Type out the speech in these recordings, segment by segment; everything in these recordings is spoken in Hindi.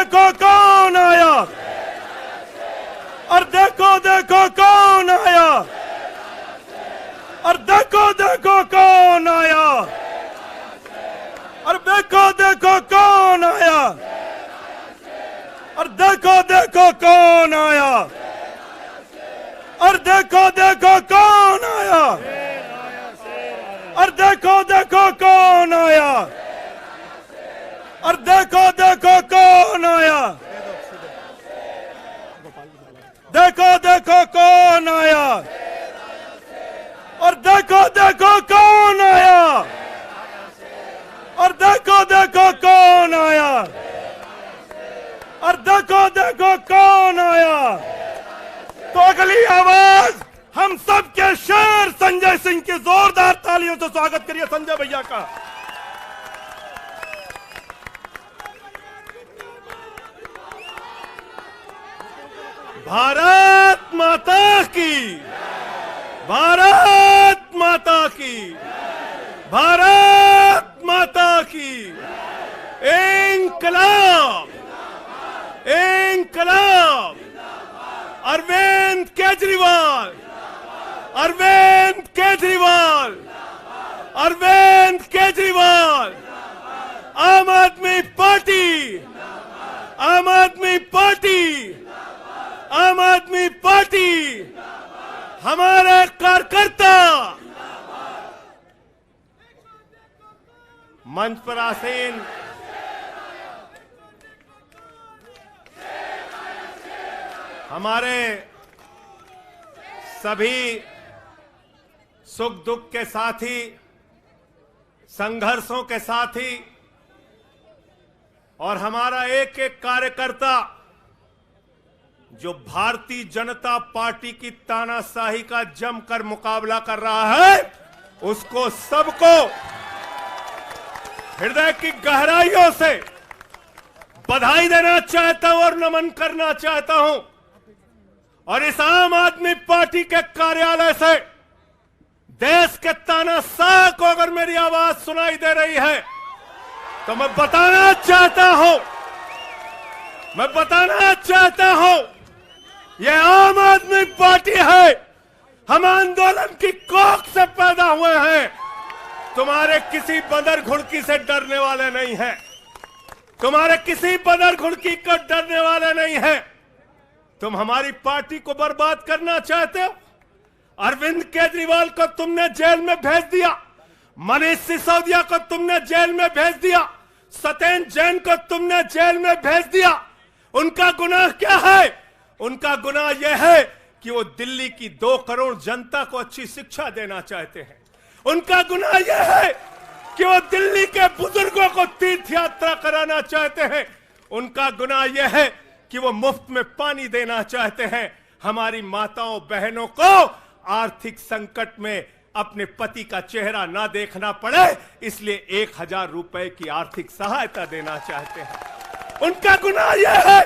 देखो कौन आया, और देखो देखो कौन आया, और देखो देखो कौन आया, और देखो देखो कौन आया, और देखो देखो कौन आया, और देखो देखो कौन आया, और देखो देखो कौन आया, और देखो देखो कौन आया, देखो देखो कौन आया, और देखो देखो कौन आया, और देखो देखो कौन आया, और देखो देखो कौन आया। तो अगली आवाज हम सब के शेर संजय सिंह की जोरदार तालियों से स्वागत करिए संजय भैया का। भारत माता की, भारत माता की, भारत माता की। इंकलाब, इंकलाब। अरविंद केजरीवाल, अरविंद केजरीवाल, अरविंद केजरीवाल। आम आदमी पार्टी, आम आदमी पार्टी, आम आदमी पार्टी। हमारे कार्यकर्ता मंच पर आसीन हमारे सभी सुख दुख के साथी, संघर्षों के साथी, और हमारा एक एक कार्यकर्ता जो भारतीय जनता पार्टी की तानाशाही का जमकर मुकाबला कर रहा है, उसको सबको हृदय की गहराइयों से बधाई देना चाहता हूं और नमन करना चाहता हूं। और इस आम आदमी पार्टी के कार्यालय से देश के तानाशाह को अगर मेरी आवाज सुनाई दे रही है तो मैं बताना चाहता हूं, मैं बताना चाहता हूं, यह आम आदमी पार्टी है। हम आंदोलन की कोख से पैदा हुए हैं। तुम्हारे किसी बंदर घुड़की से डरने वाले नहीं हैं, तुम्हारे किसी बंदर घुड़की को डरने वाले नहीं हैं। तुम हमारी पार्टी को बर्बाद करना चाहते हो। अरविंद केजरीवाल को तुमने जेल में भेज दिया, मनीष सिसोदिया को तुमने जेल में भेज दिया, सत्येंद्र जैन को तुमने जेल में भेज दिया। उनका गुनाह क्या है? उनका गुनाह यह है कि वो दिल्ली की 2 करोड़ जनता को अच्छी शिक्षा देना चाहते हैं। उनका गुनाह यह है कि वो दिल्ली के बुजुर्गों को तीर्थ यात्रा कराना चाहते हैं। उनका गुनाह यह है कि वो मुफ्त में पानी देना चाहते हैं। हमारी माताओं बहनों को आर्थिक संकट में अपने पति का चेहरा ना देखना पड़े, इसलिए 1000 रुपए की आर्थिक सहायता देना चाहते हैं। उनका गुनाह यह है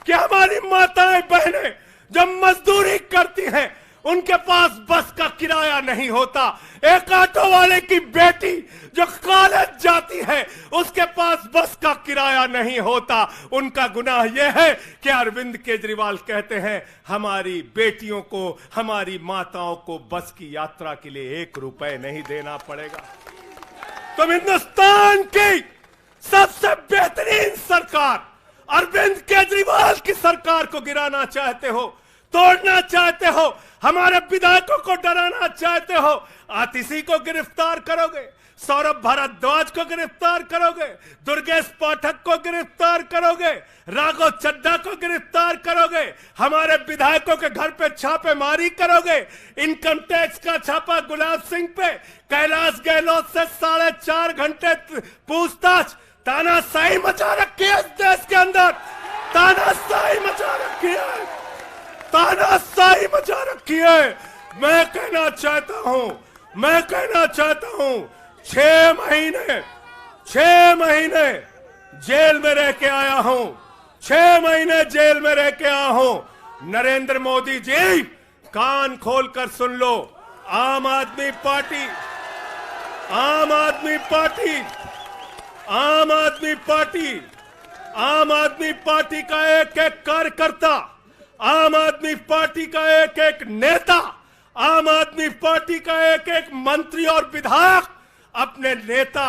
कि हमारी माताएं बहनें जब मजदूरी करती हैं, उनके पास बस का किराया नहीं होता। एक ऑटो वाले की बेटी जो कॉलेज जाती है, उसके पास बस का किराया नहीं होता। उनका गुनाह यह है कि अरविंद केजरीवाल कहते हैं हमारी बेटियों को, हमारी माताओं को बस की यात्रा के लिए 1 रुपए नहीं देना पड़ेगा। तुम हिंदुस्तान की सबसे बेहतरीन सरकार अरविंद केजरीवाल की सरकार को गिराना चाहते हो, तोड़ना चाहते हो, हमारे विधायकों को डराना चाहते हो। आतिशी को गिरफ्तार करोगे, सौरभ भारद्वाज को गिरफ्तार करोगे, दुर्गेश पाठक को गिरफ्तार करोगे, राघव चड्ढा को गिरफ्तार करोगे, हमारे विधायकों के घर पे छापेमारी करोगे, इनकम टैक्स का छापा गुलाब सिंह पे, कैलाश गहलोत से 4.5 घंटे पूछताछ। तानाशाही मचा रखी है इस देश के अंदर, तानाशाही मचा रखी है, तानाशाही मचा रखी है। मैं कहना चाहता हूं, मैं कहना चाहता हूं, 6 महीने जेल में रह के आया हूं, 6 महीने जेल में रह के आया हूं। नरेंद्र मोदी जी, कान खोलकर सुन लो, आम आदमी पार्टी, आम आदमी पार्टी, आम आदमी पार्टी आम आदमी पार्टी का एक एक कार्यकर्ता, आम आदमी पार्टी का एक एक नेता, आम आदमी पार्टी का एक एक मंत्री और विधायक अपने नेता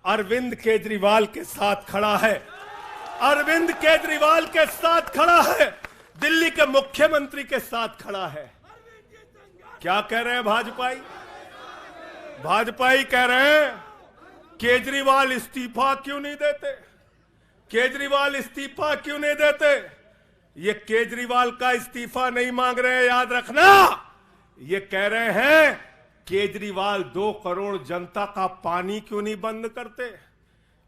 अरविंद केजरीवाल के साथ खड़ा है। अरविंद केजरीवाल के साथ खड़ा है, दिल्ली के मुख्यमंत्री के साथ खड़ा है। क्या कह रहे हैं भाजपाई? भाजपाई कह रहे हैं केजरीवाल इस्तीफा क्यों नहीं देते, केजरीवाल इस्तीफा क्यों नहीं देते। ये केजरीवाल का इस्तीफा नहीं मांग रहे हैं, याद रखना। ये कह रहे हैं केजरीवाल 2 करोड़ जनता का पानी क्यों नहीं बंद करते,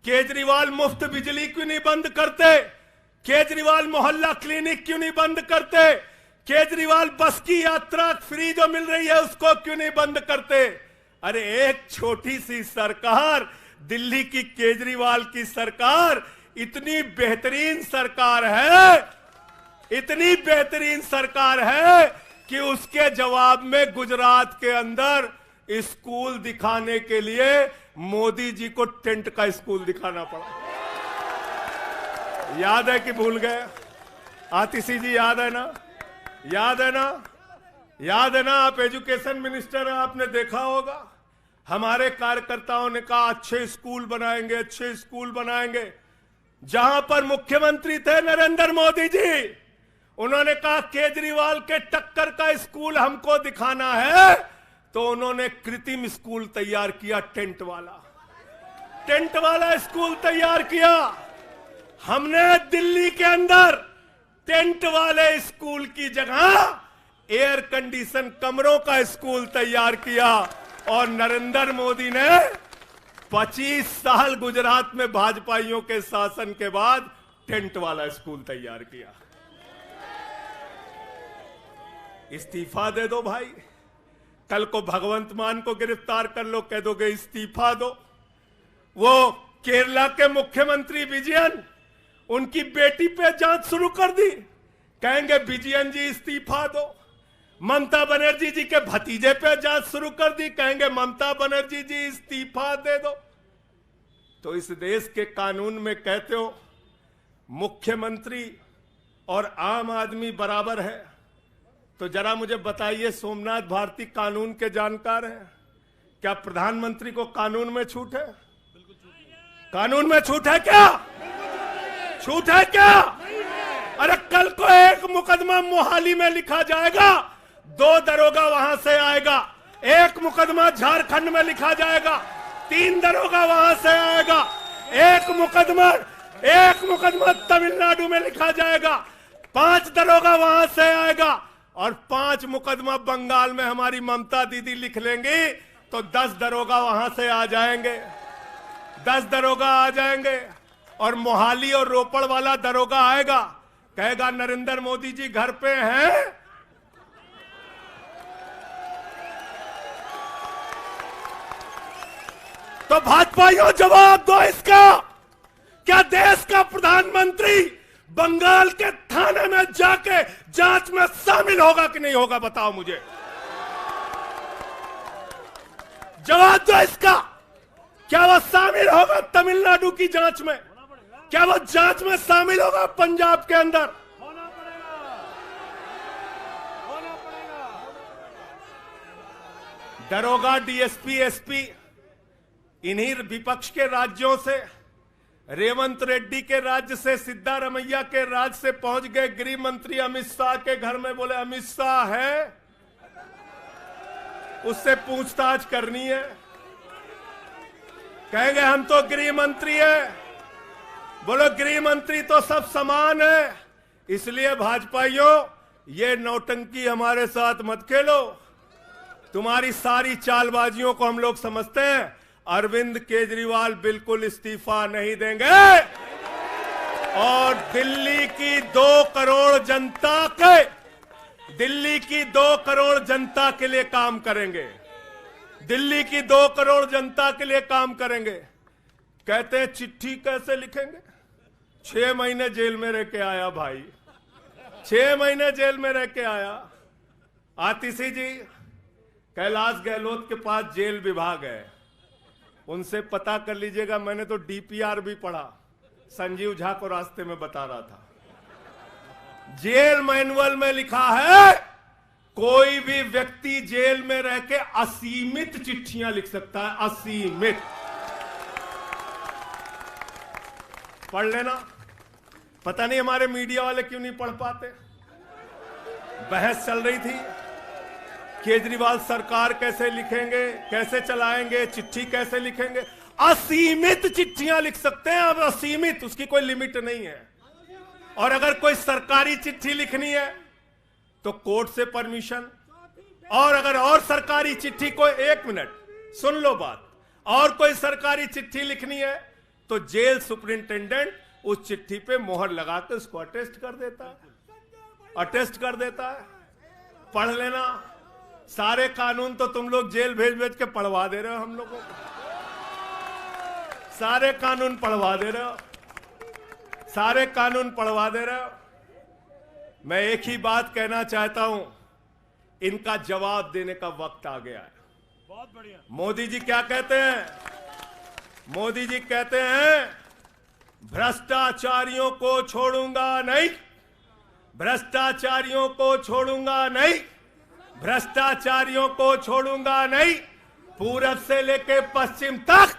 केजरीवाल मुफ्त बिजली क्यों नहीं बंद करते, केजरीवाल मोहल्ला क्लिनिक क्यों नहीं बंद करते, केजरीवाल बस की यात्रा फ्री जो मिल रही है उसको क्यों नहीं बंद करते। अरे एक छोटी सी सरकार, दिल्ली की केजरीवाल की सरकार इतनी बेहतरीन सरकार है, इतनी बेहतरीन सरकार है कि उसके जवाब में गुजरात के अंदर स्कूल दिखाने के लिए मोदी जी को टेंट का स्कूल दिखाना पड़ा। याद है कि भूल गए? आतिशी जी याद है ना? याद है ना? याद है ना? आप एजुकेशन मिनिस्टर हैं, आपने देखा होगा। हमारे कार्यकर्ताओं ने कहा अच्छे स्कूल बनाएंगे, अच्छे स्कूल बनाएंगे। जहां पर मुख्यमंत्री थे नरेंद्र मोदी जी, उन्होंने कहा केजरीवाल के टक्कर का स्कूल हमको दिखाना है, तो उन्होंने कृत्रिम स्कूल तैयार किया, टेंट वाला स्कूल तैयार किया। हमने दिल्ली के अंदर टेंट वाले स्कूल की जगह एयर कंडीशन कमरों का स्कूल तैयार किया। और नरेंद्र मोदी ने 25 साल गुजरात में भाजपाइयों के शासन के बाद टेंट वाला स्कूल तैयार किया। इस्तीफा दे दो भाई, कल को भगवंत मान को गिरफ्तार कर लो, कह दोगे इस्तीफा दो। वो केरला के मुख्यमंत्री विजयन, उनकी बेटी पे जांच शुरू कर दी, कहेंगे विजयन जी इस्तीफा दो। ममता बनर्जी जी के भतीजे पे जांच शुरू कर दी, कहेंगे ममता बनर्जी जी इस्तीफा दे दो। तो इस देश के कानून में कहते हो मुख्यमंत्री और आम आदमी बराबर है, तो जरा मुझे बताइए, सोमनाथ भारती कानून के जानकार हैं, क्या प्रधानमंत्री को कानून में छूट है? कानून में छूट है क्या? छूट है क्या? अरे कल को एक मुकदमा मोहाली में लिखा जाएगा, 2 दरोगा वहां से आएगा। एक मुकदमा झारखंड में लिखा जाएगा, 3 दरोगा वहां से आएगा। एक मुकदमा तमिलनाडु में लिखा जाएगा, 5 दरोगा वहां से आएगा। और 5 मुकदमा बंगाल में हमारी ममता दीदी लिख लेंगी, तो 10 दरोगा वहां से आ जाएंगे, 10 दरोगा आ जाएंगे। और मोहाली और रोपड़ वाला दरोगा आएगा, कहेगा नरेंद्र मोदी जी घर पे हैं। तो भाजपाइयों जवाब दो इसका, क्या देश का प्रधानमंत्री बंगाल के थाने में जाके जांच में शामिल होगा कि नहीं होगा? बताओ मुझे, जवाब दो इसका। क्या वो शामिल होगा तमिलनाडु की जांच में? क्या वो जांच में शामिल होगा पंजाब के अंदर? दरोगा, डीएसपी, एसपी इन्हीं विपक्ष के राज्यों से, रेवंत रेड्डी के राज्य से, सिद्धारमैया के राज्य से पहुंच गए गृह मंत्री अमित शाह के घर में। बोले अमित शाह है, उससे पूछताछ करनी है। कहेंगे हम तो गृह मंत्री है। बोलो गृह मंत्री तो सब समान है। इसलिए भाजपाइयों, ये नौटंकी हमारे साथ मत खेलो। तुम्हारी सारी चालबाजियों को हम लोग समझते हैं। अरविंद केजरीवाल बिल्कुल इस्तीफा नहीं देंगे और दिल्ली की 2 करोड़ जनता के लिए काम करेंगे। दिल्ली की 2 करोड़ जनता के लिए काम करेंगे। कहते हैं चिट्ठी कैसे लिखेंगे? 6 महीने जेल में रह के आया भाई, 6 महीने जेल में रह के आया। आतिशी जी, कैलाश गहलोत के पास जेल विभाग है, उनसे पता कर लीजिएगा। मैंने तो डीपीआर भी पढ़ा, संजीव झा को रास्ते में बता रहा था, जेल मैनुअल में लिखा है कोई भी व्यक्ति जेल में रह के असीमित चिट्ठियां लिख सकता है, असीमित। पढ़ लेना। पता नहीं हमारे मीडिया वाले क्यों नहीं पढ़ पाते। बहस चल रही थी, केजरीवाल सरकार कैसे लिखेंगे, कैसे चलाएंगे, चिट्ठी कैसे लिखेंगे। असीमित चिट्ठियां लिख सकते हैं अब, असीमित, उसकी कोई लिमिट नहीं है। और अगर कोई सरकारी चिट्ठी लिखनी है तो कोर्ट से परमिशन, और अगर और सरकारी चिट्ठी को, 1 मिनट सुन लो बात, और कोई सरकारी चिट्ठी लिखनी है तो जेल सुपरिंटेंडेंट उस चिट्ठी पे मोहर लगा के उसको अटेस्ट कर देता है, अटेस्ट कर देता है। पढ़ लेना। सारे कानून तो तुम लोग जेल भेज भेज के पढ़वा दे रहे हो हम लोगों को, सारे कानून पढ़वा दे रहे हो, सारे कानून पढ़वा दे रहे हो। मैं एक ही बात कहना चाहता हूं, इनका जवाब देने का वक्त आ गया है। बहुत बढ़िया। मोदी जी क्या कहते हैं? मोदी जी कहते हैं भ्रष्टाचारियों को छोड़ूंगा नहीं, भ्रष्टाचारियों को छोड़ूंगा नहीं, भ्रष्टाचारियों को छोड़ूंगा नहीं। पूरब से लेके पश्चिम तक,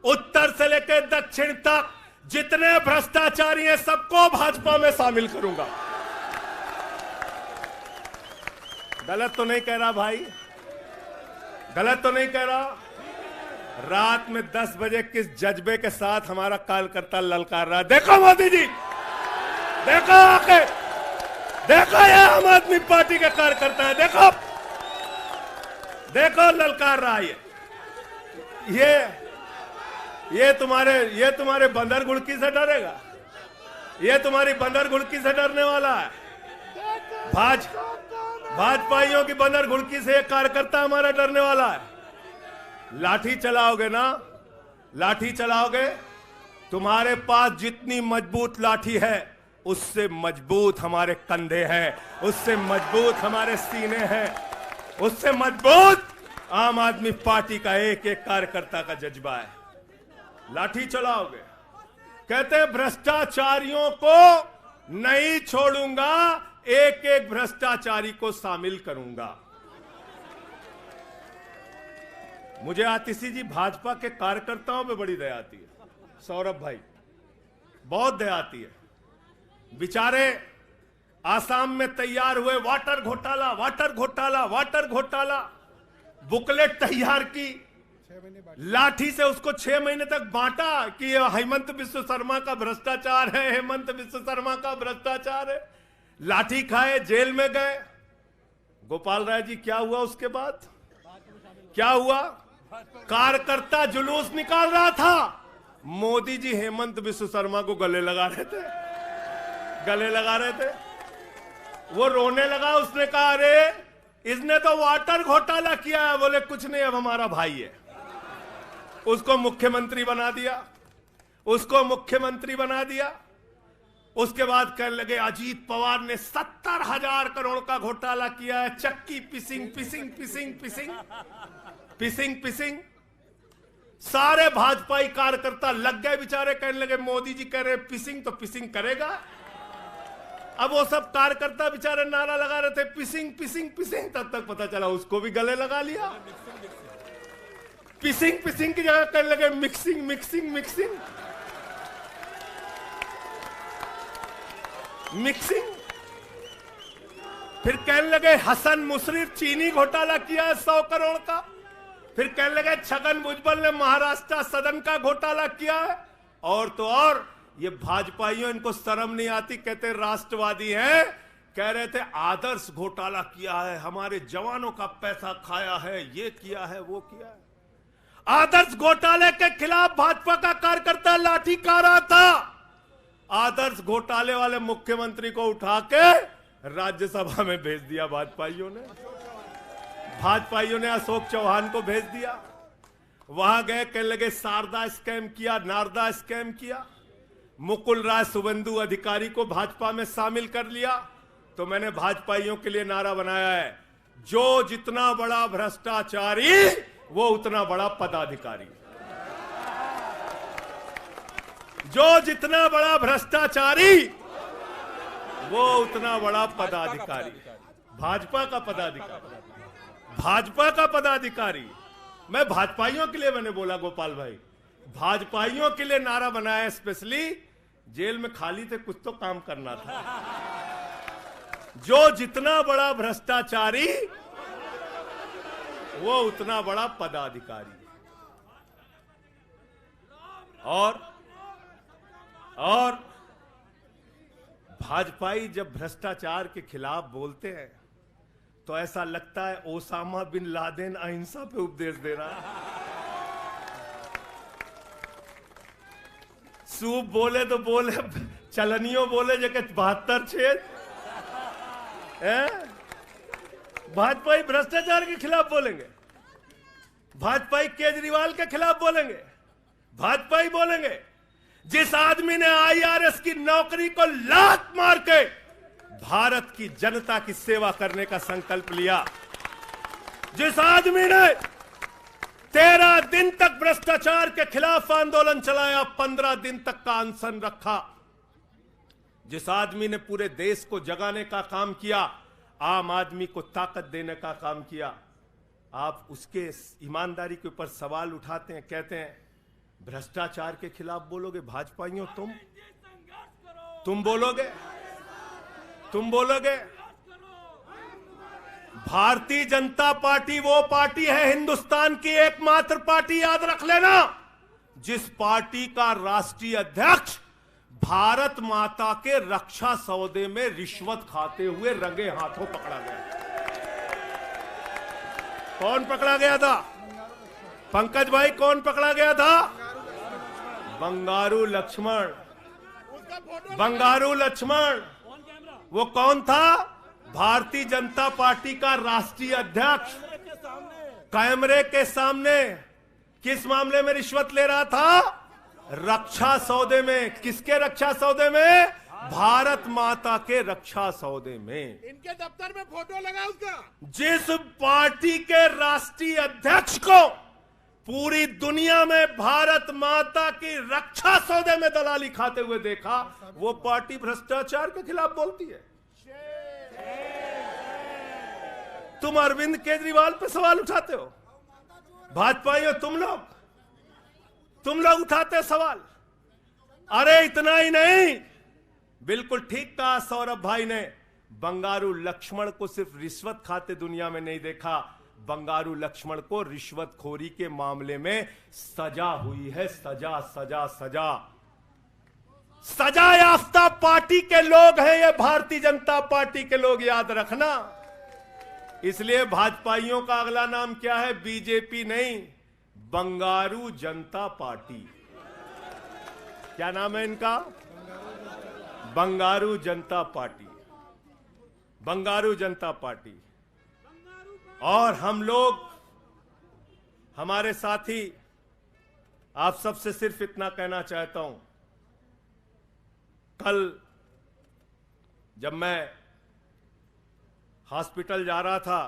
उत्तर से लेके दक्षिण तक जितने भ्रष्टाचारी हैं सबको भाजपा में शामिल करूंगा। गलत तो नहीं कह रहा भाई? गलत तो नहीं कह रहा? रात में 10 बजे किस जज्बे के साथ हमारा कार्यकर्ता ललकार रहा है। देखो मोदी जी, देखो आके, देखो ये आम आदमी पार्टी के कार्यकर्ता है, देखो देखो ललकार रहा है। ये तुम्हारे बंदर गुड़की से डरेगा? ये तुम्हारी बंदर गुड़की से डरने वाला है? भाजपाइयों की बंदर गुड़की से एक कार्यकर्ता हमारा डरने वाला है? लाठी चलाओगे ना, लाठी चलाओगे। तुम्हारे पास जितनी मजबूत लाठी है उससे मजबूत हमारे कंधे हैं, उससे मजबूत हमारे सीने हैं, उससे मजबूत आम आदमी पार्टी का एक एक कार्यकर्ता का जज्बा है। लाठी चलाओगे। कहते हैं भ्रष्टाचारियों को नहीं छोड़ूंगा, एक एक भ्रष्टाचारी को शामिल करूंगा। मुझे आतिशी जी भाजपा के कार्यकर्ताओं पे बड़ी दया आती है, सौरभ भाई, बहुत दया आती है। बेचारे आसाम में तैयार हुए, वाटर घोटाला, वाटर घोटाला, वाटर घोटाला, बुकलेट तैयार की, लाठी से उसको 6 महीने तक बांटा कि ये हेमंत बिस्व शर्मा का भ्रष्टाचार है, हेमंत बिस्व शर्मा का भ्रष्टाचार है। लाठी खाए, जेल में गए। गोपाल राय जी क्या हुआ उसके बाद? क्या हुआ? कार्यकर्ता जुलूस निकाल रहा था, मोदी जी हेमंत बिस्व शर्मा को गले लगा रहे थे, गले लगा रहे थे। वो रोने लगा, उसने कहा अरे इसने तो वाटर घोटाला किया है। बोले कुछ नहीं, अब हमारा भाई है। उसको मुख्यमंत्री बना दिया, उसको मुख्यमंत्री बना दिया। उसके बाद कहने लगे अजीत पवार ने 70,000 करोड़ का घोटाला किया है, चक्की पिसिंग पिसिंग पिसिंग पिसिंग पिसिंग पिसिंग। सारे भाजपाई कार्यकर्ता लग गए बेचारे, कहने लगे मोदी जी कह रहे पिसिंग तो पिसिंग करेगा। अब वो सब कार्यकर्ता बेचारे नारा लगा रहे थे पिसिंग पिसिंग पिसिंग, तब तक पता चला उसको भी गले लगा लिया। पिसिंग पिसिंग की जगह कहने लगे मिक्सिंग मिक्सिंग मिक्सिंग मिक्सिंग। फिर कहने लगे हसन मुशर्रफ चीनी घोटाला किया है 100 करोड़ का। फिर कहने लगे छगन भुजबल ने महाराष्ट्र सदन का घोटाला किया है। और तो और ये भाजपाइयों, इनको शर्म नहीं आती, कहते राष्ट्रवादी हैं, कह रहे थे आदर्श घोटाला किया है, हमारे जवानों का पैसा खाया है, ये किया है, वो किया है। आदर्श घोटाले के खिलाफ भाजपा का कार्यकर्ता लाठी खा रहा था। आदर्श घोटाले वाले मुख्यमंत्री को उठा के राज्यसभा में भेज दिया भाजपाइयों ने। भाजपाइयों ने अशोक चौहान को भेज दिया। वहां गए, कहने लगे शारदा स्कैम किया, नारदा स्कैम किया। मुकुल राय शुभेंदु अधिकारी को भाजपा में शामिल कर लिया। तो मैंने भाजपाइयों के लिए नारा बनाया है, जो जितना बड़ा भ्रष्टाचारी वो उतना बड़ा पदाधिकारी। जो जितना बड़ा भ्रष्टाचारी वो उतना बड़ा पदाधिकारी। भाजपा का पदाधिकारी, भाजपा का पदाधिकारी। मैं भाजपाइयों के लिए मैंने बोला गोपाल भाई, भाजपाइयों के लिए नारा बनाया स्पेशली। जेल में खाली थे, कुछ तो काम करना था। जो जितना बड़ा भ्रष्टाचारी वो उतना बड़ा पदाधिकारी। और भाजपाई जब भ्रष्टाचार के खिलाफ बोलते हैं तो ऐसा लगता है ओसामा बिन लादेन अहिंसा पे उपदेश दे रहा है। सूप बोले तो बोले, चलनियों बोले जगह 72 छेद। भाजपाई भ्रष्टाचार के खिलाफ बोलेंगे, भाजपाई केजरीवाल के खिलाफ बोलेंगे, भाजपाई बोलेंगे जिस आदमी ने आईआरएस की नौकरी को लात मार के भारत की जनता की सेवा करने का संकल्प लिया, जिस आदमी ने 13 दिन तक भ्रष्टाचार के खिलाफ आंदोलन चलाया, 15 दिन तक का अनशन रखा, जिस आदमी ने पूरे देश को जगाने का काम किया, आम आदमी को ताकत देने का काम किया, आप उसके ईमानदारी के ऊपर सवाल उठाते हैं, कहते हैं भ्रष्टाचार के खिलाफ बोलोगे। भाजपाइयों तुम बोलोगे, तुम बोलोगे। भारतीय जनता पार्टी वो पार्टी है, हिंदुस्तान की एकमात्र पार्टी, याद रख लेना, जिस पार्टी का राष्ट्रीय अध्यक्ष भारत माता के रक्षा सौदे में रिश्वत खाते हुए रंगे हाथों पकड़ा गया। कौन पकड़ा गया था? पंकज भाई, कौन पकड़ा गया था? बंगारू लक्ष्मण। बंगारू लक्ष्मण वो कौन था? भारतीय जनता पार्टी का राष्ट्रीय अध्यक्ष। कैमरे के सामने किस मामले में रिश्वत ले रहा था? रक्षा सौदे में। किसके रक्षा सौदे में? भारत माता के रक्षा सौदे में। इनके दफ्तर में फोटो लगा उसका। जिस पार्टी के राष्ट्रीय अध्यक्ष को पूरी दुनिया में भारत माता की रक्षा सौदे में दलाली खाते हुए देखा, वो पार्टी भ्रष्टाचार के खिलाफ बोलती है। तुम अरविंद केजरीवाल पे सवाल उठाते हो, भाजपाइयों तुम लोग उठाते सवाल। अरे इतना ही नहीं, बिल्कुल ठीक कहा सौरभ भाई ने, बंगारू लक्ष्मण को सिर्फ रिश्वत खाते दुनिया में नहीं देखा, बंगारू लक्ष्मण को रिश्वतखोरी के मामले में सजा हुई है। सजा सजा सजा सजा याफ्ता पार्टी के लोग हैं ये, भारतीय जनता पार्टी के लोग, याद रखना। इसलिए भाजपाइयों का अगला नाम क्या है? बीजेपी नहीं, बंगारू जनता पार्टी। क्या नाम है इनका? बंगारू जनता पार्टी। बंगारू जनता पार्टी। और हम लोग, हमारे साथी, आप सबसे सिर्फ इतना कहना चाहता हूं, कल जब मैं हॉस्पिटल जा रहा था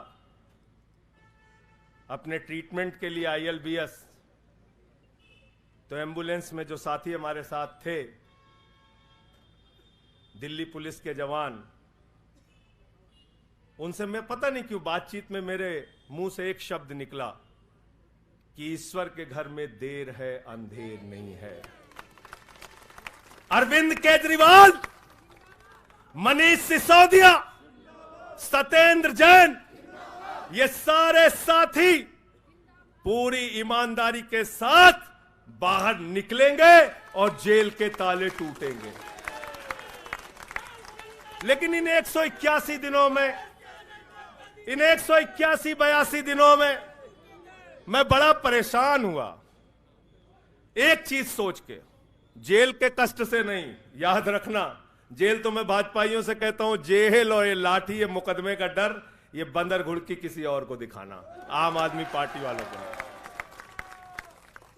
अपने ट्रीटमेंट के लिए ILBS, तो एम्बुलेंस में जो साथी हमारे साथ थे, दिल्ली पुलिस के जवान, उनसे मैं पता नहीं क्यों बातचीत में मेरे मुंह से एक शब्द निकला कि ईश्वर के घर में देर है अंधेर नहीं है। अरविंद केजरीवाल, मनीष सिसोदिया, सत्येंद्र जैन, ये सारे साथी पूरी ईमानदारी के साथ बाहर निकलेंगे और जेल के ताले टूटेंगे। लेकिन इन 181 दिनों में, इन 181-82 दिनों में मैं बड़ा परेशान हुआ, एक चीज सोच के, जेल के कष्ट से नहीं, याद रखना, जेल तो मैं भाजपाइयों से कहता हूं, जेल और ये लाठी, ये मुकदमे का डर, ये बंदर घुड़की किसी और को दिखाना, आम आदमी पार्टी वालों को।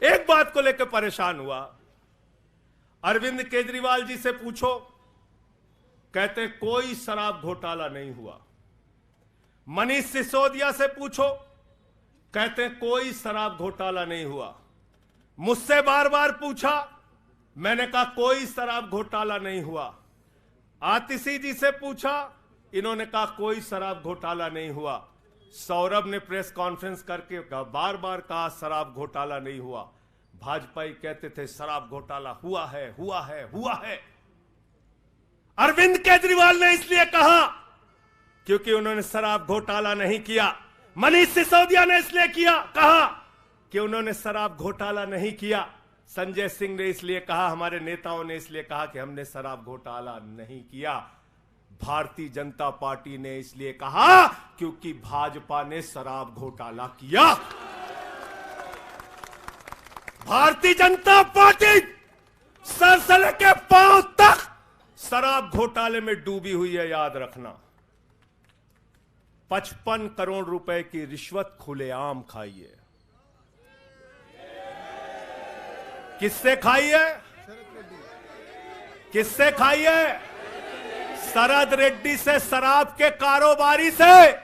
एक बात को लेकर परेशान हुआ, अरविंद केजरीवाल जी से पूछो, कहते कोई शराब घोटाला नहीं हुआ। मनीष सिसोदिया से पूछो, कहते कोई शराब घोटाला नहीं हुआ। मुझसे बार बार पूछा, मैंने कहा कोई शराब घोटाला नहीं हुआ। आतिशी जी से पूछा, इन्होंने कहा कोई शराब घोटाला नहीं हुआ। सौरभ ने प्रेस कॉन्फ्रेंस करके बार बार कहा शराब घोटाला नहीं हुआ। भाजपाई कहते थे शराब घोटाला हुआ है, हुआ है, हुआ है। अरविंद केजरीवाल ने इसलिए कहा क्योंकि उन्होंने शराब घोटाला नहीं किया। मनीष सिसोदिया ने इसलिए कहा कि उन्होंने शराब घोटाला नहीं किया। संजय सिंह ने इसलिए कहा, हमारे नेताओं ने इसलिए कहा कि हमने शराब घोटाला नहीं किया। भारतीय जनता पार्टी ने इसलिए कहा क्योंकि भाजपा ने शराब घोटाला किया। भारतीय जनता पार्टी सर से लेकर पांव तक शराब घोटाले में डूबी हुई है, याद रखना। 55 करोड़ रुपए की रिश्वत खुलेआम खाई है। किससे खाई है? किससे खाई है? शरद रेड्डी से, शराब के कारोबारी से।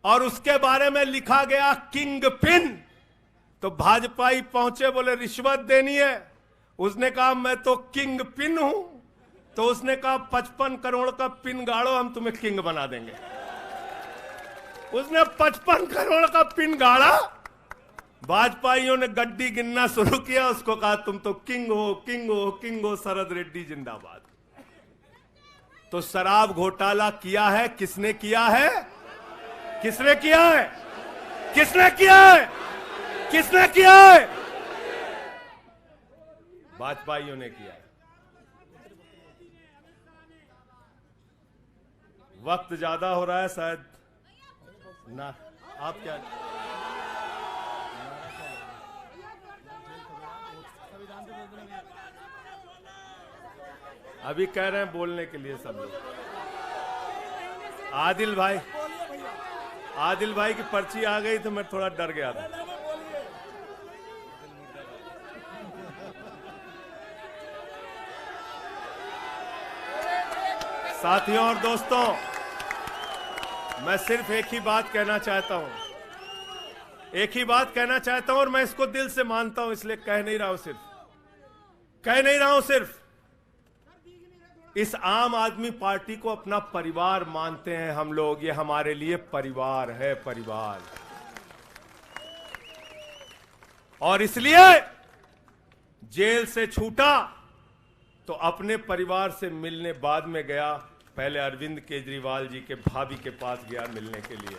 और उसके बारे में लिखा गया किंग पिन। तो भाजपाई पहुंचे, बोले रिश्वत देनी है। उसने कहा मैं तो किंग पिन हूं। तो उसने कहा 55 करोड़ का पिन गाड़ो, हम तुम्हें किंग बना देंगे। उसने 55 करोड़ का पिन गाड़ा। भाजपाइयों ने गड्डी गिनना शुरू किया। उसको कहा तुम तो किंग हो, किंग हो, किंग हो, शरद रेड्डी जिंदाबाद। तो शराब घोटाला किया है। किसने किया है? किसने किया है? किसने किया है? किसने किया है? भाजपाइयों ने किया है। वक्त ज्यादा हो रहा है शायद ना। आप क्या अभी कह रहे हैं बोलने के लिए सब लोग? आदिल भाई की पर्ची आ गई तो मैं थोड़ा डर गया था। साथियों और दोस्तों, मैं सिर्फ एक ही बात कहना चाहता हूं। एक ही बात कहना चाहता हूं और मैं इसको दिल से मानता हूं, इसलिए कह नहीं रहा हूं सिर्फ। इस आम आदमी पार्टी को अपना परिवार मानते हैं हम लोग। ये हमारे लिए परिवार है, परिवार। और इसलिए जेल से छूटा तो अपने परिवार से मिलने बाद में गया। पहले अरविंद केजरीवाल जी के भाभी के पास गया मिलने के लिए।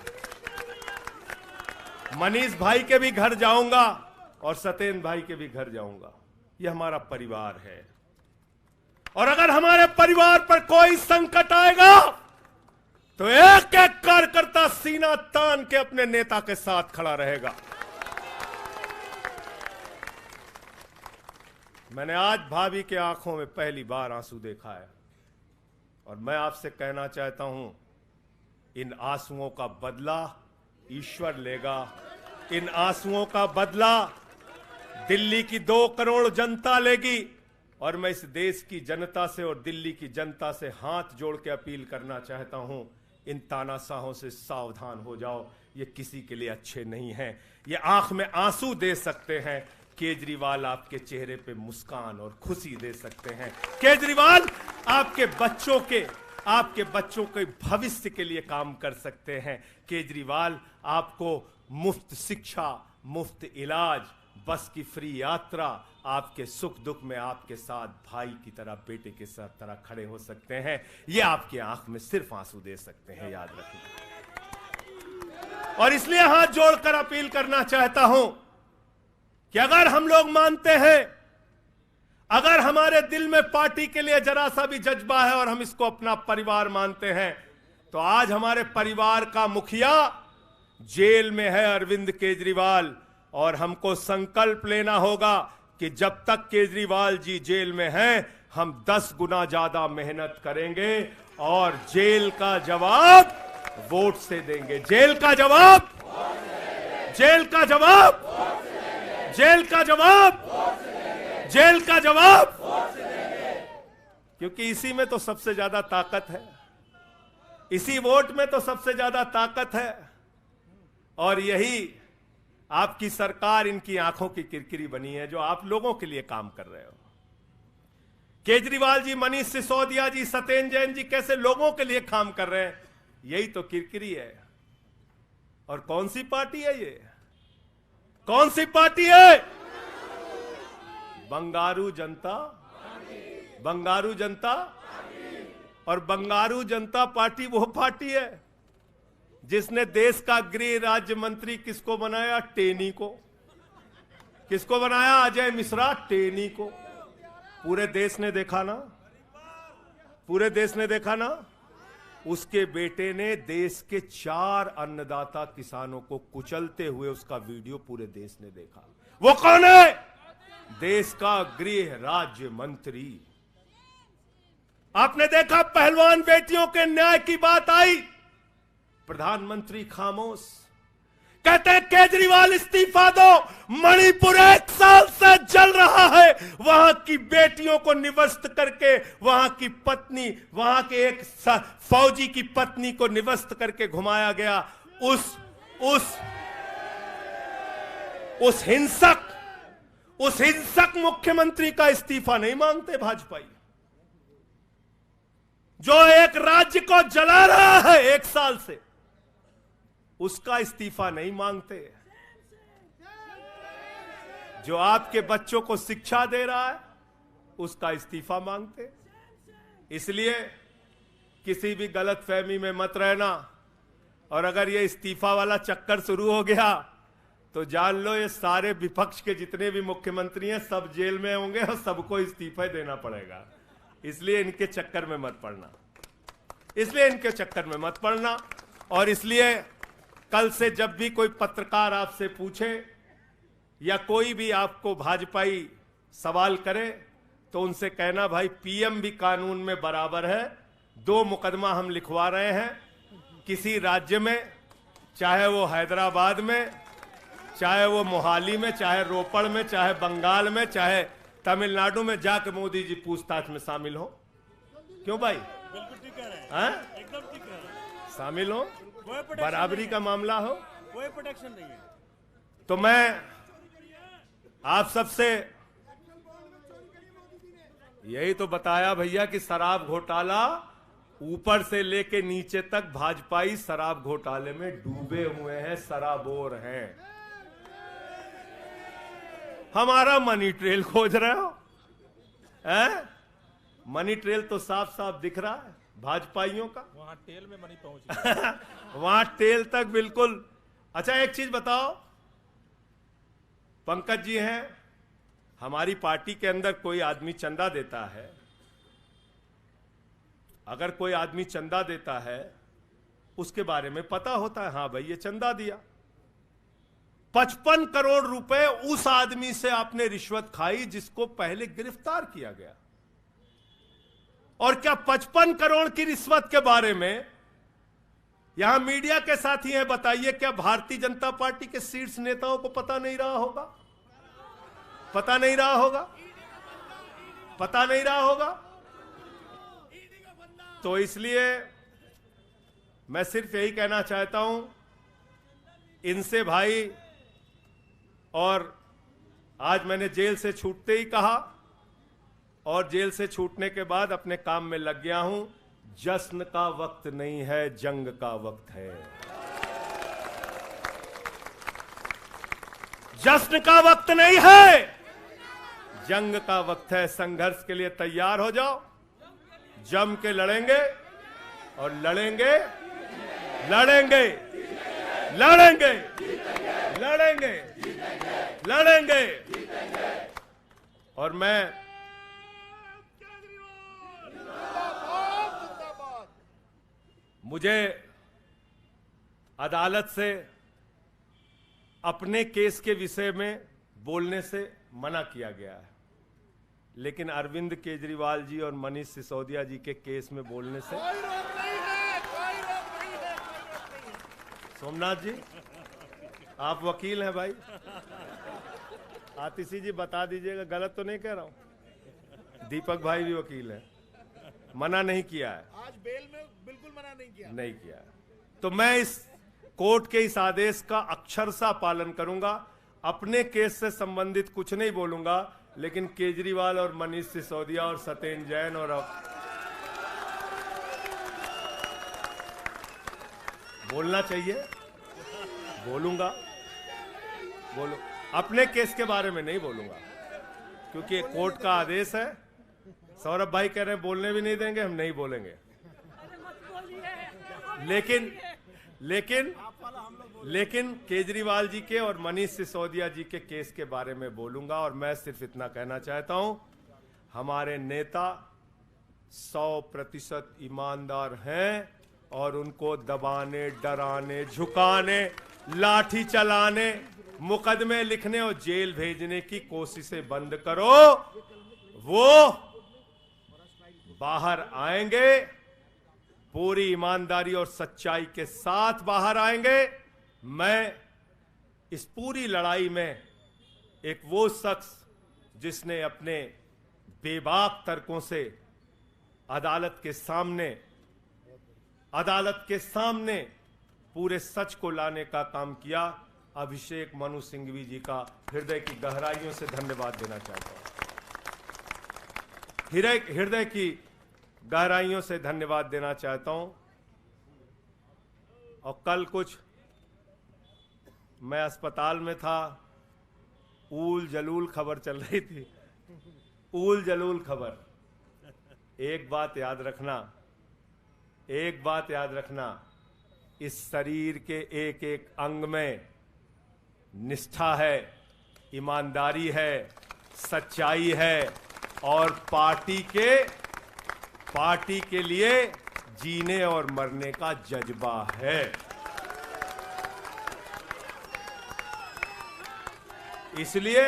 मनीष भाई के भी घर जाऊंगा और सत्येंद्र भाई के भी घर जाऊंगा। यह हमारा परिवार है। और अगर हमारे परिवार पर कोई संकट आएगा तो एक एक कार्यकर्ता सीना तान के अपने नेता के साथ खड़ा रहेगा। मैंने आज भाभी के आंखों में पहली बार आंसू देखा है और मैं आपसे कहना चाहता हूं, इन आंसुओं का बदला ईश्वर लेगा। इन आंसुओं का बदला दिल्ली की 2 करोड़ जनता लेगी। और मैं इस देश की जनता से और दिल्ली की जनता से हाथ जोड़ के अपील करना चाहता हूं, इन तानाशाहों से सावधान हो जाओ। ये किसी के लिए अच्छे नहीं हैं। ये आंख में आंसू दे सकते हैं, केजरीवाल आपके चेहरे पे मुस्कान और खुशी दे सकते हैं। केजरीवाल आपके बच्चों के भविष्य के लिए काम कर सकते हैं। केजरीवाल आपको मुफ्त शिक्षा, मुफ्त इलाज, बस की फ्री यात्रा, आपके सुख दुख में आपके साथ भाई की तरह, बेटे के साथ तरह खड़े हो सकते हैं। ये आपकी आंख में सिर्फ आंसू दे सकते हैं, याद रखिए। और इसलिए हाथ जोड़कर अपील करना चाहता हूं कि अगर हम लोग मानते हैं, अगर हमारे दिल में पार्टी के लिए जरा सा भी जज्बा है और हम इसको अपना परिवार मानते हैं, तो आज हमारे परिवार का मुखिया जेल में है, अरविंद केजरीवाल। और हमको संकल्प लेना होगा कि जब तक केजरीवाल जी जेल में हैं, हम 10 गुना ज्यादा मेहनत करेंगे और जेल का जवाब वोट से देंगे। जेल का जवाब क्योंकि इसी में तो सबसे ज्यादा ताकत है। इसी वोट में तो सबसे ज्यादा ताकत है। और यही आपकी सरकार इनकी आंखों की किरकिरी बनी है, जो आप लोगों के लिए काम कर रहे हो। केजरीवाल जी, मनीष सिसोदिया जी, सत्येंद्र जैन जी कैसे लोगों के लिए काम कर रहे हैं, यही तो किरकिरी है। और कौन सी पार्टी है ये? कौन सी पार्टी है? बंगारू जनता, बंगारू जनता। और बंगारू जनता पार्टी वो पार्टी है जिसने देश का गृह राज्य मंत्री किसको बनाया? टेनी को। किसको बनाया? अजय मिश्रा टेनी को। पूरे देश ने देखा ना, पूरे देश ने देखा ना। उसके बेटे ने देश के 4 अन्नदाता किसानों को कुचलते हुए उसका वीडियो पूरे देश ने देखा। वो कौन है? देश का गृह राज्य मंत्री। आपने देखा पहलवान बेटियों के न्याय की बात आई, प्रधानमंत्री खामोश। कहते हैं केजरीवाल इस्तीफा दो, मणिपुर 1 साल से जल रहा है। वहां की बेटियों को निवस्त करके, वहां की पत्नी, वहां के एक फौजी की पत्नी को निवस्त करके घुमाया गया। उस हिंसक मुख्यमंत्री का इस्तीफा नहीं मांगते भाजपाई, जो एक राज्य को जला रहा है 1 साल से, उसका इस्तीफा नहीं मांगते। जो आपके बच्चों को शिक्षा दे रहा है उसका इस्तीफा मांगते। इसलिए किसी भी गलतफहमी में मत रहना। और अगर ये इस्तीफा वाला चक्कर शुरू हो गया तो जान लो ये सारे विपक्ष के जितने भी मुख्यमंत्री हैं सब जेल में होंगे और सबको इस्तीफा देना पड़ेगा। इसलिए इनके चक्कर में मत पड़ना, इसलिए इनके चक्कर में मत पड़ना। और इसलिए कल से जब भी कोई पत्रकार आपसे पूछे या कोई भी आपको भाजपाई सवाल करे तो उनसे कहना, भाई पीएम भी कानून में बराबर है। 2 मुकदमा हम लिखवा रहे हैं किसी राज्य में, चाहे वो हैदराबाद में, चाहे वो मोहाली में, चाहे रोपड़ में, चाहे बंगाल में, चाहे तमिलनाडु में, जाके मोदी जी पूछताछ में शामिल हो। क्यों भाई? बिल्कुल ठीक कह रहे हैं, हाँ? एकदम ठीक कह रहे हैं। शामिल हो, बराबरी का मामला हो, कोई प्रोटेक्शन नहीं है। तो मैं आप सबसे यही तो बताया भैया कि शराब घोटाला ऊपर से लेके नीचे तक भाजपाई शराब घोटाले में डूबे हुए हैं, शराबोर हैं। हमारा मनी ट्रेल खोज रहे हो? मनी ट्रेल तो साफ साफ दिख रहा है भाजपाइयों का। वहां टेल में मनी पहुंच गया। वहां टेल तक बिल्कुल। अच्छा एक चीज बताओ, पंकज जी हैं, हमारी पार्टी के अंदर कोई आदमी चंदा देता है, अगर कोई आदमी चंदा देता है उसके बारे में पता होता है, हाँ भाई ये चंदा दिया। 55 करोड़ रुपए उस आदमी से आपने रिश्वत खाई जिसको पहले गिरफ्तार किया गया। और क्या 55 करोड़ की रिश्वत के बारे में यहां मीडिया के साथी हैं, बताइए क्या भारतीय जनता पार्टी के शीर्ष नेताओं को पता नहीं रहा होगा? पता नहीं रहा होगा? पता नहीं रहा होगा? तो इसलिए मैं सिर्फ यही कहना चाहता हूं इनसे भाई, और आज मैंने जेल से छूटते ही कहा और जेल से छूटने के बाद अपने काम में लग गया हूं। जश्न का वक्त नहीं है, जंग का वक्त है। जश्न का वक्त नहीं है, जंग का वक्त है। संघर्ष के लिए तैयार हो जाओ, जम के लड़ेंगे और लड़ेंगे, लड़ेंगे, लड़ेंगे, लड़ेंगे, लड़ेंगे। और मैं मुझे अदालत से अपने केस के विषय में बोलने से मना किया गया है, लेकिन अरविंद केजरीवाल जी और मनीष सिसोदिया जी के केस में बोलने से कोई रोक नहीं है, कोई रोक नहीं है। सोमनाथ जी आप वकील हैं भाई, आतिशी जी बता दीजिएगा गलत तो नहीं कह रहा हूं। दीपक भाई भी वकील हैं, मना नहीं किया है, आज बेल में बिल्कुल मना नहीं किया। नहीं किया है। तो मैं इस कोर्ट के इस आदेश का अक्षरशः पालन करूंगा। अपने केस से संबंधित कुछ नहीं बोलूंगा, लेकिन केजरीवाल और मनीष सिसोदिया और सत्येंद्र जैन और बोलना चाहिए, बोलूंगा, बोलो। अपने केस के बारे में नहीं बोलूंगा क्योंकि कोर्ट का आदेश है। सौरभ भाई कह रहे हैं बोलने भी नहीं देंगे, हम नहीं बोलेंगे। लेकिन केजरीवाल जी के और मनीष सिसोदिया जी के केस के बारे में बोलूंगा। और मैं सिर्फ इतना कहना चाहता हूं, हमारे नेता 100% ईमानदार हैं और उनको दबाने, डराने, झुकाने, लाठी चलाने, मुकदमे लिखने और जेल भेजने की कोशिशें बंद करो। वो बाहर आएंगे, पूरी ईमानदारी और सच्चाई के साथ बाहर आएंगे। मैं इस पूरी लड़ाई में एक वो शख्स जिसने अपने बेबाक तर्कों से अदालत के सामने पूरे सच को लाने का काम किया, अभिषेक मनु सिंघवी जी का हृदय की गहराइयों से धन्यवाद देना चाहता हूं। हृदय की गहराइयों से धन्यवाद देना चाहता हूं। और कल कुछ मैं अस्पताल में था, ऊल जलूल खबर चल रही थी, ऊल जलूल खबर। एक बात याद रखना, इस शरीर के एक एक अंग में निष्ठा है, ईमानदारी है, सच्चाई है और पार्टी के लिए जीने और मरने का जज्बा है। इसलिए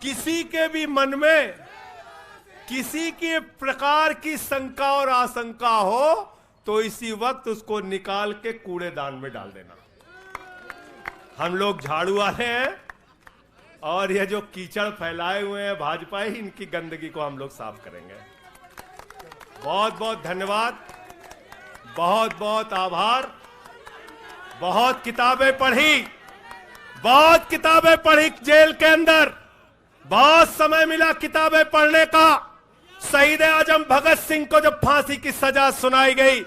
किसी के भी मन में किसी के प्रकार की शंका और आशंका हो तो इसी वक्त उसको निकाल के कूड़ेदान में डाल देना। हम लोग झाड़ू वाले हैं और ये जो कीचड़ फैलाए हुए हैं भाजपा ही, इनकी गंदगी को हम लोग साफ करेंगे। बहुत बहुत धन्यवाद, बहुत बहुत आभार। बहुत किताबें पढ़ी जेल के अंदर, बहुत समय मिला किताबें पढ़ने का। शहीद आजम भगत सिंह को जब फांसी की सजा सुनाई गई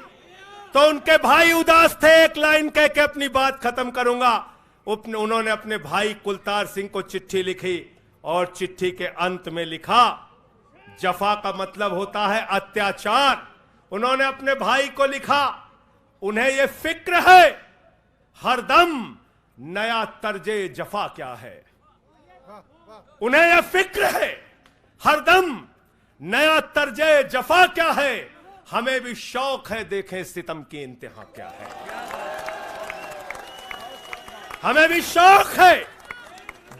तो उनके भाई उदास थे। एक लाइन कह के अपनी बात खत्म करूंगा। उन्होंने अपने भाई कुलतार सिंह को चिट्ठी लिखी और चिट्ठी के अंत में लिखा, जफा का मतलब होता है अत्याचार। उन्होंने अपने भाई को लिखा, उन्हें यह फिक्र है हरदम नया तर्जे जफा क्या है। उन्हें यह फिक्र है हरदम नया तर्जे जफा क्या है। हमें भी शौक है देखें सितम की इंतहा क्या है। हमें भी शौक है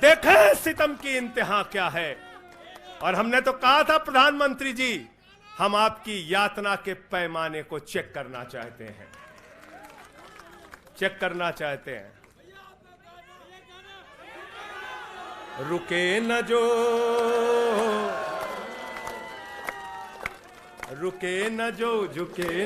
देखें सितम की इंतहा क्या है। और हमने तो कहा था प्रधानमंत्री जी, हम आपकी यातना के पैमाने को चेक करना चाहते हैं, रुके न जो, झुके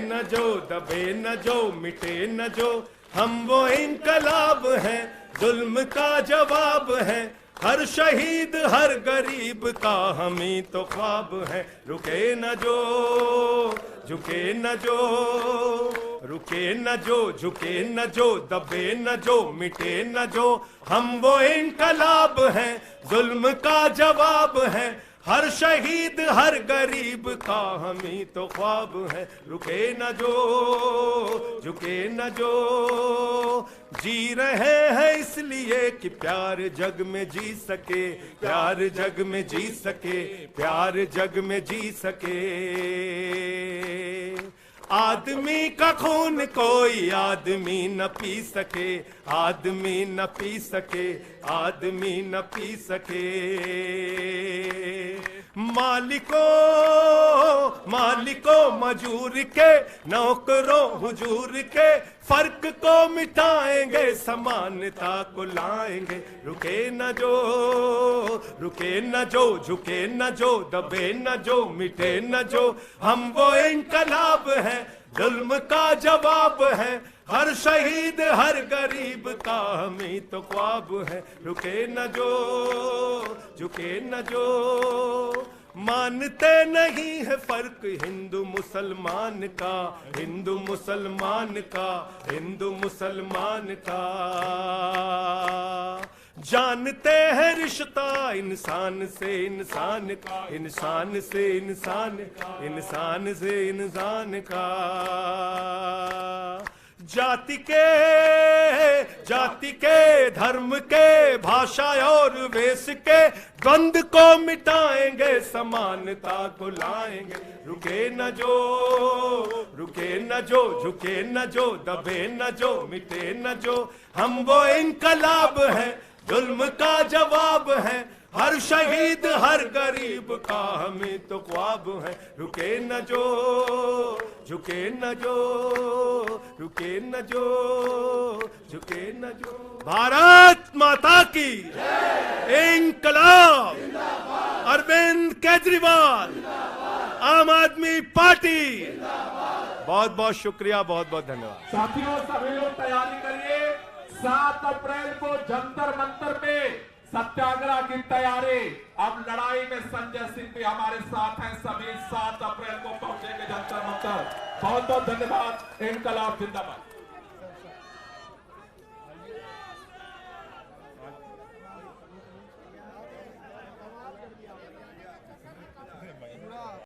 न जो, दबे न जो, मिटे न जो, हम वो इनकलाब हैं, जुल्म का जवाब है। हर शहीद हर गरीब का हम ही तो ख्वाब है। रुके न जो, झुके न जो, रुके न जो, झुके न जो, दबे न जो, मिटे न जो, हम वो इनकलाब हैं, जुल्म का जवाब है। हर शहीद हर गरीब का हम ही तो ख्वाब है। रुके न जो, झुके न जो, जी रहे हैं इसलिए कि प्यार जग में जी सके, प्यार जग में जी सके, प्यार जग में जी सके। आदमी का खून कोई आदमी न पी सके, आदमी न पी सके, आदमी न पी सके। मालिकों मजूर के, नौकरों हुजूर के, फर्क को मिटाएंगे, समानता को लाएंगे। रुके न जो, झुके न जो, दबे न जो, मिटे न जो, हम वो इनकलाब हैं, जुल्म का जवाब है। हर शहीद हर गरीब का हमें तो ख्वाब है, रुके न जो झुके न जो। मानते नहीं है फर्क हिंदू मुसलमान का, हिंदू मुसलमान का, हिंदू मुसलमान का। जानते हैं रिश्ता इंसान से इंसान का, इंसान से इंसान, इंसान से इंसान का। जाति के धर्म के भाषा और वेश के द्वंद को मिटाएंगे, समानता को लाएंगे। रुके न जो झुके न जो, दबे न जो मिटे न जो। हम वो इनकलाब है, जुल्म का जवाब है। हर शहीद हर गरीब का हमें तो ख्वाब है, रुके न जो झुके न जो, रुके न जो झुके न जो। भारत माता की इंकलाब, अरविंद केजरीवाल, आम आदमी पार्टी। बहुत बहुत शुक्रिया, बहुत बहुत धन्यवाद। साथियों सभी लोग तैयारी करिए, 7 अप्रैल को जंतर मंतर पे सत्याग्रह की तैयारी। अब लड़ाई में संजय सिंह भी हमारे साथ हैं, सभी 7 अप्रैल को पहुंचेंगे जंतर मंतर। बहुत बहुत धन्यवाद। इंकलाब जिंदाबाद।